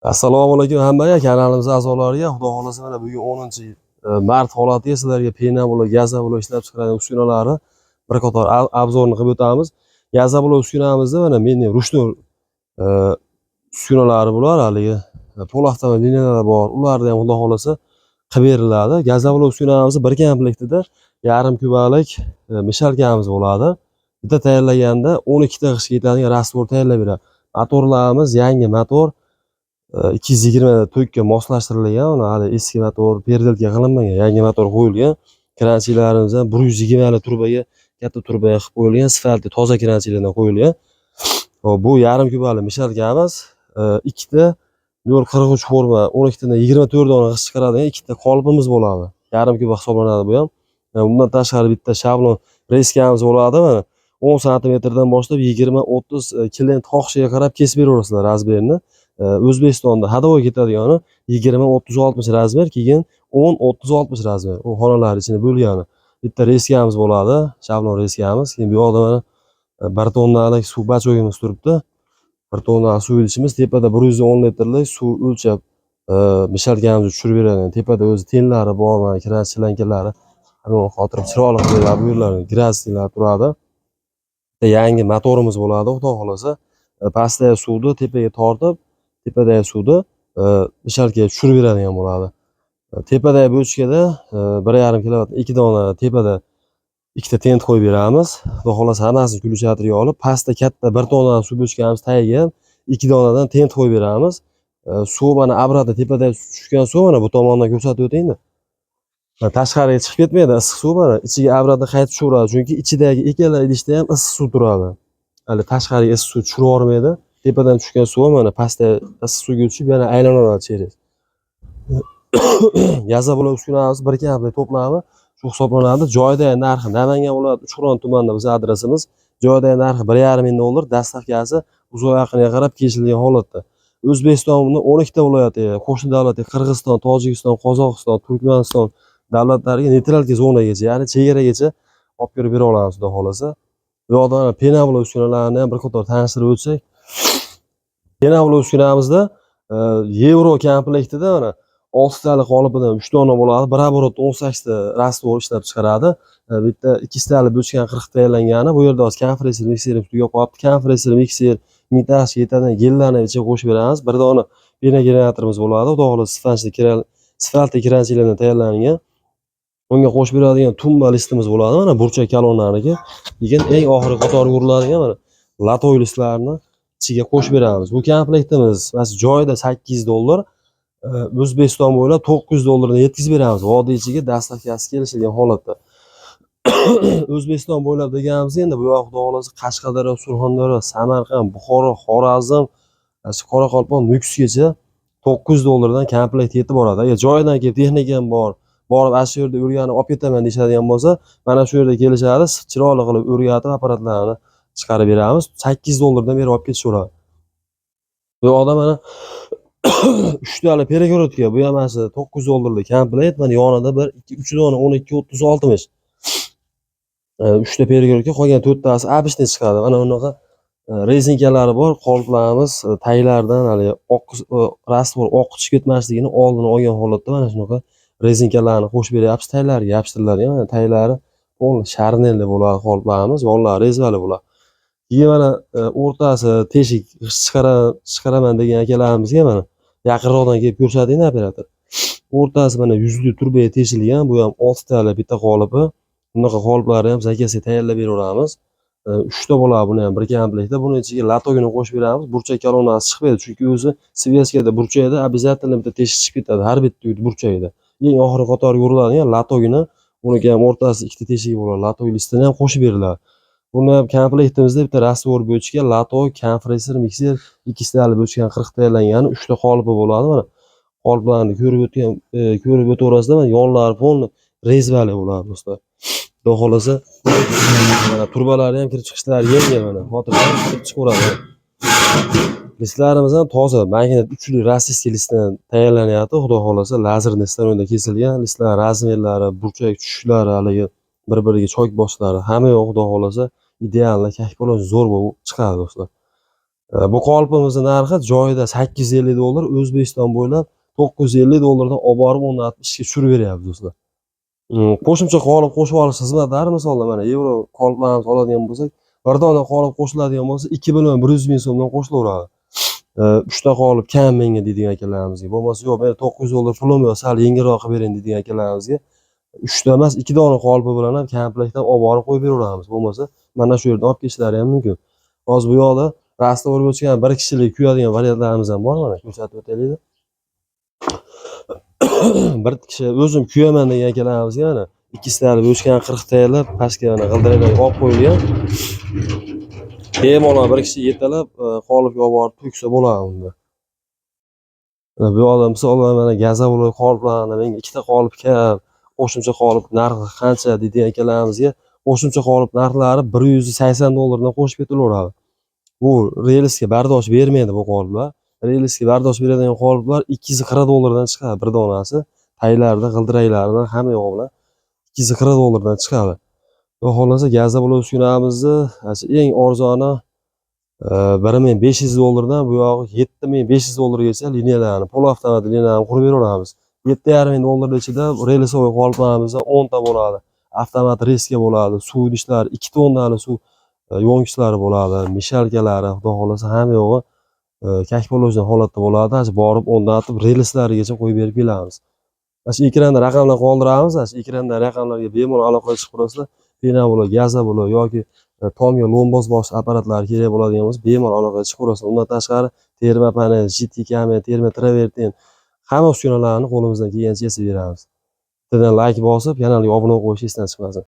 Assalomu alaykum hammaga, kanalimiz a'zolariga. Xudo xolasa mana bugun 10-mart holatiga sizlarga pena bo'lib, gaza bo'lib ishlab chiqaradigan uskunalari bir qator obzorni qilib o'tamiz. Gaza bo'lib uskunamizda mana meni ruchnoy uskunalari bular, haligi polavtomat liniyalar bor. Ularni ham xudo xolasa qilib beriladi. Gaza bo'lib uskunamizda bir komplektida yarim kubalik mishalkamiz bo'ladi. Bitta tayyorlaganda 12 ta qishga yetadigan rastvor tayyorlab beradi. Motorlarimiz yangi motor 220 to'kka moslashtirilgan, hali eski motor perdelka qilinmagan, yangi motor qo'yilgan. Kranchilarimiz ham 120 li turbaga, katta turbaga qilib qo'yilgan, asfaltli toza kranchilardan qo'yilgan. Hop, bu yarim kubalik mishalkamiz, ikkita 0.43 forma, 12 tadan 24 dona g'isht chiqaradigan ikkita qolipimiz bo'ladi. Yarim kubak hisoblanadi bu ham. Undan tashqari bitta shablon reskamiz bo'ladi. Mana 10 santimetrdan boshlab 20-30 klient xohishiga qarab kesib beraverasizlar razmerni. O'zbekistonda hadovoy ketadigani 20-30-60 razmer, keyin 10-30-60 razmer. U xonalar ichini bo'lgani. Bitta reskamiz bo'ladi, shablon reskamiz. Keyin bu yoqda mana 1 tonnalik suv bachoyimiz turibdi. 1 tonnalik suv idishimiz, tepada 110 litrlik suv o'lchab mishalkamizni tushirib beradi. Tepada o'zi tenlari bor, mana kranch chilankalari. Hamma xotirib chiroyli qilib bu yerlar graslar turadi. Yangi motorimiz bo'ladi, xudo xolasa. Pastdagi suvni tepaga tortib, tepadagi suvni mishalkaga tushirib beradigan bo'ladi. Tepadagi bochkada 1,5 kilovat 2 dona tepada ikkita tent qo'yib beramiz. Xudo xolasa hammasini kulchatriga olib, pastda katta 1 tonna suv bochkamiz tagiga 2 donadan tent qo'yib beramiz. Suv mana obratda tepadagi tushgan suv mana bu tomondan ko'rsatib o'taymi? Tashqariga chiqib ketmaydi, issiq suv mana ichiga obratda qaytib tushaveradi, chunki ichidagi ikkala idishda ham issiq suv turadi. Hali tashqariga issiq suv tushirib yubormaydi. Tepadan tushgan suv mana pastda issiq suvga tushib yana aylanadi cheres. Gaza bo'lib uskunamiz bir komplet to'plami shu hisoblanadi. Joydagi narxi Namangan viloyati Uchqo'rg'on tumanida bizning adresimiz. Joydagi narxi 1,5 ming dollar, dastavkasi uzoq yaqiniga qarab kelishilgan holatda. O'zbekistonning 12 ta viloyatiga, qo'shni davlatga Qirg'iziston, Tojikiston, Qozog'iston, Turkmaniston davlatlariga neytralka zonagacha, ya'ni chegaragacha olib kirib bera olamiz xudo xolasa. Bu yoqda pena bo'lib uskunalarni ham bir qator tanishtirib o'tsak. Pena bo'lib uskunamizda Euro komplektida mana 6 talik qolipidan 3 dona bo'ladi. Bir оборотda 18 ta rastvor ishlab chiqaradi. Bitta 2 talik bochkan 40 tayyorlangani. Bu yerda hozir kompressor mikserimiz tugab qolibdi. Kompressor mikser 1000 tashga yetadigan gellarni ichiga qo'shib beramiz. Bir dona pena generatorimiz bo'ladi. Xudo xolasa sifatli kranchilardan tayyorlangan. Unga qo'shib beradigan tumba listimiz bo'ladi. Mana burchak kolonnalariga. Keyin eng oxirgi qatorga uriladigan mana latoy listlarni ichiga qo'shib beramiz. Bu komplektimiz mana joyida 800 dollar, O'zbekiston bo'ylab 900 dollardan yetkazib beramiz. Vodiy ichiga dastavkasi kelishilgan holatda. O'zbekiston bo'ylab deganimiz endi bu yoq xudo xolasa Qashqadaryo, Surxondaryo, Samarqand, Buxoro, Xorazm, Qoraqalpog'iston, Nukusgacha 900 dollardan komplekt yetib boradi. Agar joyidan kelib texnikam bor, borib shu yerda o'rganib olib ketaman deyishadigan bo'lsa, mana shu yerda kelishadi, chiroyli qilib o'rgatib apparatlarni chiqarib beramiz. 800 dollardan berib olib ketishaveradi. Bu yoqda mana 3 tali peregorodka, bu ham mana 900 dollarlik komplekt, mana yonida 1 2 3 dona 12 30 60. 3 ta peregorodka, qolgan 4 tasi abishni chiqadi. Mana bunaqa rezinkalari bor, qoliplarimiz taglardan hali rastvor oqib chiqib ketmasligini oldini olgan holatda mana shunaqa rezinkalarni qo'shib beryapmiz. Taglarga yopishtiriladi. Mana taglari to'liq sharnelli bo'ladi, qoliplarimiz, yo'llari rezvali bo'ladi. Keyin mana o'rtasi teshik chiqaraman degan akalarimizga mana yaqinroqdan kelib ko'rsating operator. O'rtasi mana yuzli turbaga teshilgan, bu ham 6 talik bitta qolipi. Bunaqa qoliplarni ham zakasiga tayyorlab beraveramiz. 3 ta bo'ladi buni ham bir komplektda. Buni ichiga latogini qo'shib beramiz. Burchak kolonnasi chiqmaydi, chunki o'zi sveskada burchakda обязательно bitta teshik chiqib ketadi har bitta uyda burchakda. Eng oxirgi qatorga uriladigan latogini, buniki ham o'rtasida ikkita teshigi bo'ladi. Latoy listini ham qo'shib beriladi. Buni ham komplektimizda bitta rastvor bochka, latoy, kompressor, mikser, 2 talik bochkan 40 tayyorlangani 3 ta qolipi bo'ladi. Mana qoliplarni ko'rib o'taverasizlar. Mana yonlari polni rezvali bo'ladi do'stlar. Xudo xolasa mana turbalari ham kirib chiqishlari yengil, mana xotirjam kirib chiqaveradi. Listlarimiz ham toza, makina uchli rossiyskiy listdan tayyorlanyapti. Xudo xolasa lazerni stanovda kesilgan listlar, razmerlari, burchak tushishlari, haligi bir-biriga cho'k boshlari, hamma yo'q xudo xolasa ideal, kakpolon zo'r bo'lib chiqadi do'stlar. Bu qolipimizni narxi joyida $850, O'zbekiston bo'ylab $950 olib borib 1060 ga tushirib beryapmiz do'stlar. Qo'shimcha qolip qo'shib olish xizmatlari misolda mana yevro qoliplarimiz oladigan bo'lsak, bir dona qolip qo'shiladigan bo'lsa 2.100.000 so'mdan qo'shilaveradi. 3 ta qolip kam menga deydigan akalarimizga, bo'lmasa yo'q men $900 pulim yo'q, sal yengilroq qilib bering deydigan akalarimizga 3 ta emas 2 dona qolipi bilan ham komplektdan olib borib qo'yib beraveramiz. Bo'lmasa mana shu yerdan olib ketishlari ham mumkin. Hozir bu yoqda rastovor o'chgan bir kishilik kuyadigan variantlarimiz ham bor, mana ko'rsatib o'taylik. Bir kishi o'zim kuyaman degan akalarimizga mana 2 tali o'chgan 40 TL pastga mana g'ildiraklarga olib qo'yilgan. Bemalol bir kishi yetalab qolipga olib borib to'ksa bo'ladi unda. Bu yoqda misol mana gazavli qoliplarni menga 2 ta qolip kerak, qo'shimcha qolip narxi qancha deydigan akalarimizga qo'shimcha qolip narxlari $180 dan qo'shib ketilaveradi. Bu relsga bardosh bermaydi bu qoliplar. Relsga bardosh beradigan qoliplar $240 dan chiqadi bir donasi. Taylarda, g'ildiraklarida hamma yo'q bilan $240 dan chiqadi. Xudo xolasa gazavli uskunamizni eng arzoni $1500 dan bu yog'i $7500 gacha liniyalarni, pol avtomat liniyalarni qurib beraveramiz. $7,500 ichida relsovoy qoliplarimizdan 10 ta bo'ladi. Avtomat reska bo'ladi, suv idishlar, 2 tonnali suv yo'ngichlari bo'ladi, mishalkalari, xudo xolasa hamma yo'g'i kak bo'lgan holatda bo'ladi. Borib o'rnatib relslarigacha qo'yib berib kelamiz. Shu ekranda raqamlar qoldiramiz. Shu ekranda raqamlarga bemalol aloqa qilib turasizlar. Penavlo, gazavli yoki tomga lo'mboz bosh apparatlari kerak bo'ladigan bo'lsa, bemalol aloqa qilib turasizlar. Undan tashqari terma panel, GT kamera, terma travertin hamma uskunalarni qo'limizdan kelgancha yasab beramiz. Bittadan like bosib, kanalga obuna bo'lib qo'yish esdan chiqmasin.